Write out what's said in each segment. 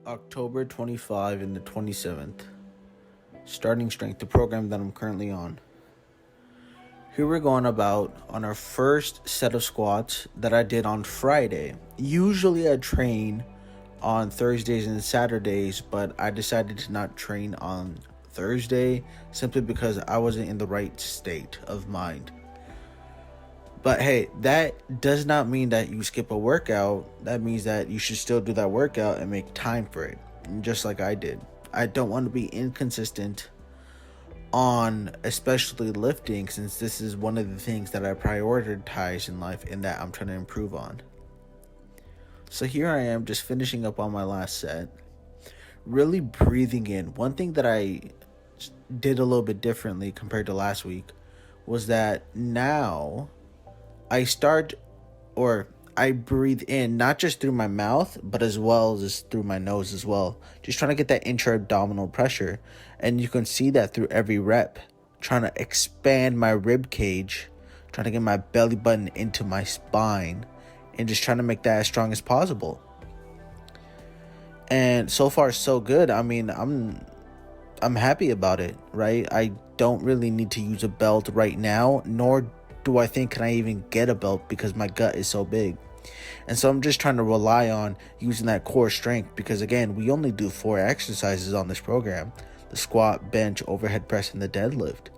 October 25 and the 27th. Starting strength, the program that I'm currently on. Here we're going about on our first set of squats that I did on Friday. Usually I train on Thursdays and Saturdays, but I decided to not train on Thursday simply because I wasn't in the right state of mind. But hey, that does not mean that you skip a workout. That means that you should still do that workout and make time for it, just like I did. I don't want to be inconsistent on especially lifting, since this is one of the things that I prioritize in life and that I'm trying to improve on. So here I am, just finishing up on my last set, really breathing in. One thing that I did a little bit differently compared to last week was that now I breathe in, not just through my mouth, but as well as through my nose as well. Just trying to get that intra-abdominal pressure. And you can see that through every rep. Trying to expand my rib cage. Trying to get my belly button into my spine. And just trying to make that as strong as possible. And so far, so good. I mean, I'm happy about it, right? I don't really need to use a belt right now, nor do I think can I even get a belt because my gut is so big. And so I'm just trying to rely on using that core strength, because again, we only do 4 exercises on this program: the squat, bench, overhead press, and the deadlift.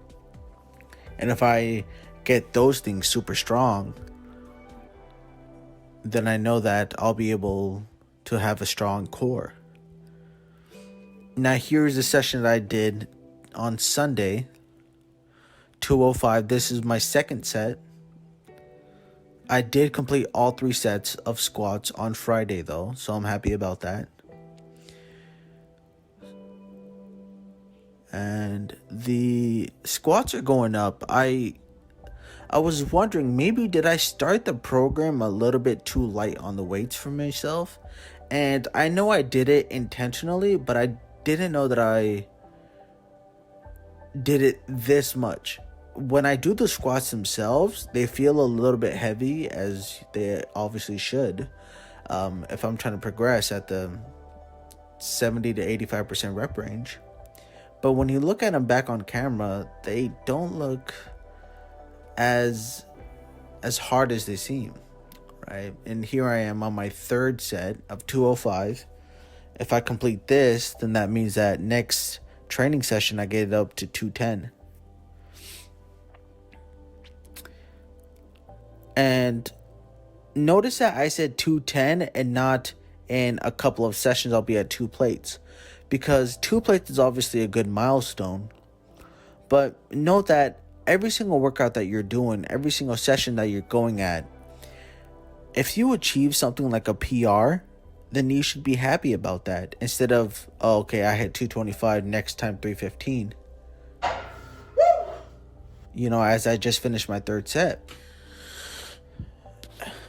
And if I get those things super strong, then I know that I'll be able to have a strong core. Now here's the session that I did on Sunday, 205. This is my second set. I did complete all 3 sets of squats on Friday though, so I'm happy about that. And the squats are going up. I was wondering, maybe did I start the program a little bit too light on the weights for myself? And I know I did it intentionally, but I didn't know that I did it this much. When I do the squats themselves, they feel a little bit heavy, as they obviously should, if I'm trying to progress at the 70 to 85% rep range. But when you look at them back on camera, they don't look as hard as they seem, right? And here I am on my third set of 205. If I complete this, then that means that next training session I get it up to 210. And notice that I said 210 and not in a couple of sessions I'll be at 2 plates, because 2 plates is obviously a good milestone. But note that every single workout that you're doing, every single session that you're going at, if you achieve something like a PR, then you should be happy about that, instead of, oh, okay, I hit 225, next time 315. As I just finished my third set.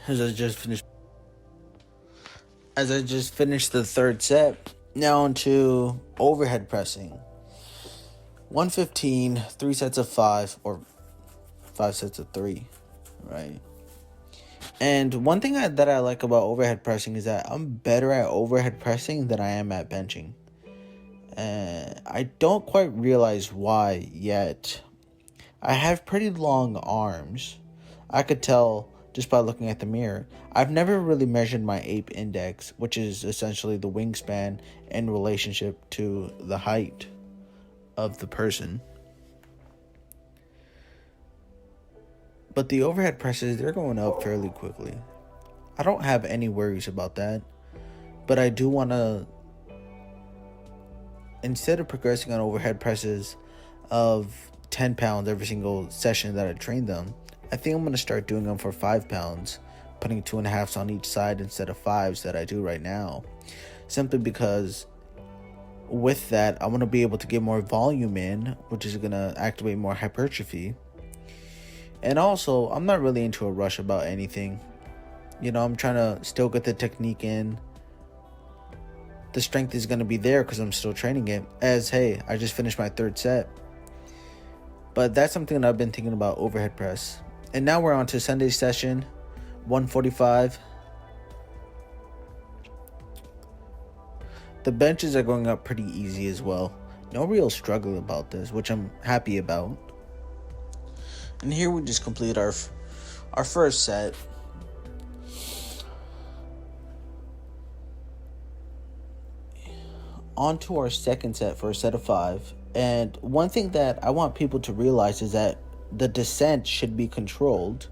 As I just finished the third set, now onto overhead pressing. 115, 3 sets of 5, or 5 sets of 3, right? And one thing that I like about overhead pressing is that I'm better at overhead pressing than I am at benching. I don't quite realize why yet. I have pretty long arms. I could tell just by looking at the mirror. I've never really measured my ape index, which is essentially the wingspan in relationship to the height of the person. But the overhead presses, they're going up fairly quickly. I don't have any worries about that. But I do want to, instead of progressing on overhead presses of 10 pounds every single session that I train them, I think I'm going to start doing them for 5 pounds, putting 2.5s on each side instead of 5s that I do right now. Simply because with that, I'm going to be able to get more volume in, which is going to activate more hypertrophy. And also, I'm not really into a rush about anything. I'm trying to still get the technique in. The strength is going to be there because I'm still training it. As, hey, I just finished my third set. But that's something that I've been thinking about, overhead press. And now we're on to Sunday's session, 145. The benches are going up pretty easy as well. No real struggle about this, which I'm happy about. And here we just complete our first set. On to our second set for a set of 5. And one thing that I want people to realize is that the descent should be controlled,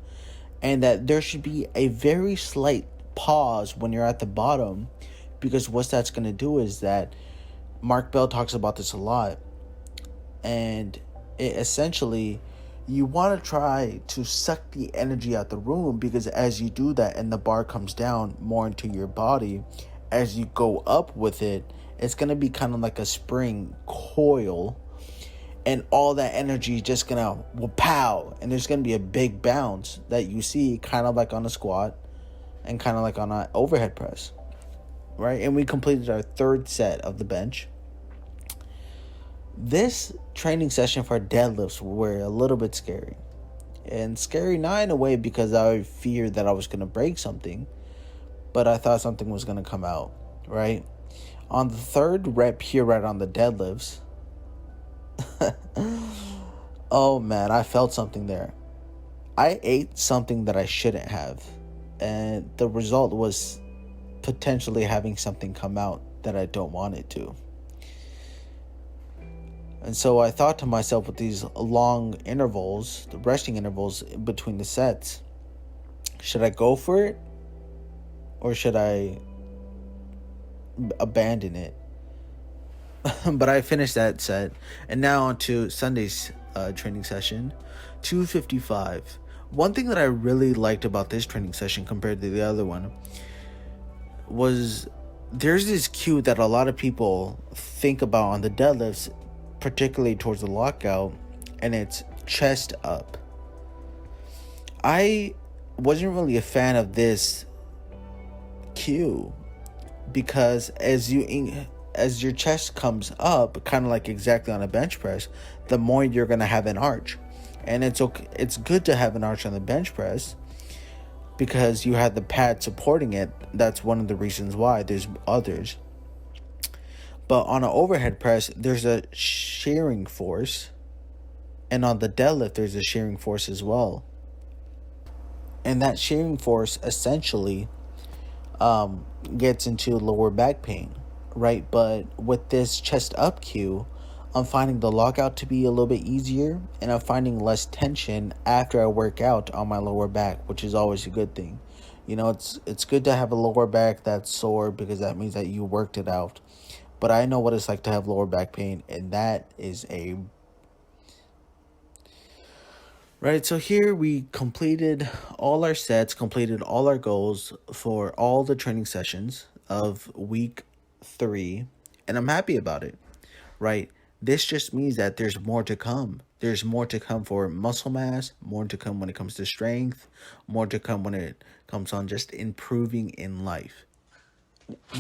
and that there should be a very slight pause when you're at the bottom, because what that's going to do is that Mark Bell talks about this a lot, and it essentially, you want to try to suck the energy out the room, because as you do that and the bar comes down more into your body, as you go up with it, it's going to be kind of like a spring coil, and all that energy is just going to pow, and there's going to be a big bounce that you see kind of like on a squat and kind of like on an overhead press, right? And we completed our third set of the bench. This training session for deadlifts were a little bit scary. And scary not in a way because I feared that I was going to break something, but I thought something was going to come out, right? On the third rep here, right on the deadlifts, oh man, I felt something there. I ate something that I shouldn't have. And the result was potentially having something come out that I don't want it to. And so I thought to myself, with these long intervals, the resting intervals between the sets, should I go for it or should I abandon it? But I finished that set, and now on to Sunday's training session, 255. One thing that I really liked about this training session compared to the other one was there's this cue that a lot of people think about on the deadlifts, particularly towards the lockout, and it's chest up. I wasn't really a fan of this cue, because as your chest comes up, kind of like exactly on a bench press, the more you're going to have an arch. And it's okay, it's good to have an arch on the bench press because you have the pad supporting it. That's one of the reasons why. There's others. But on an overhead press, there's a shearing force. And on the deadlift, there's a shearing force as well. And that shearing force essentially gets into lower back pain, right? But with this chest up cue, I'm finding the lockout to be a little bit easier, and I'm finding less tension after I work out on my lower back, which is always a good thing. You know, it's good to have a lower back that's sore because that means that you worked it out. But I know what it's like to have lower back pain, and that is right. So here we completed all our sets, completed all our goals for all the training sessions of week 3, and I'm happy about it, right? This just means that there's more to come. There's more to come for muscle mass, more to come when it comes to strength, more to come when it comes on just improving in life.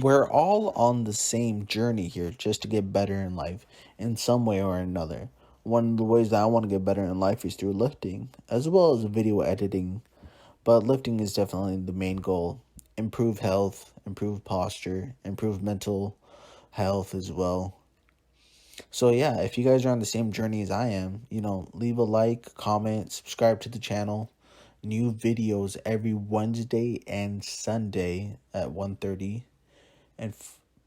We're all on the same journey here, just to get better in life in some way or another. One of the ways that I want to get better in life is through lifting, as well as video editing. But lifting is definitely the main goal. Improve health, improve posture, improve mental health as well. So yeah, if you guys are on the same journey as I am, leave a like, comment, subscribe to the channel. New videos every Wednesday and Sunday at 1:30 and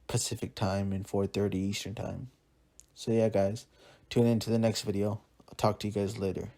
Pacific time and 4:30 Eastern time. So yeah, guys, tune in to the next video. I'll talk to you guys later.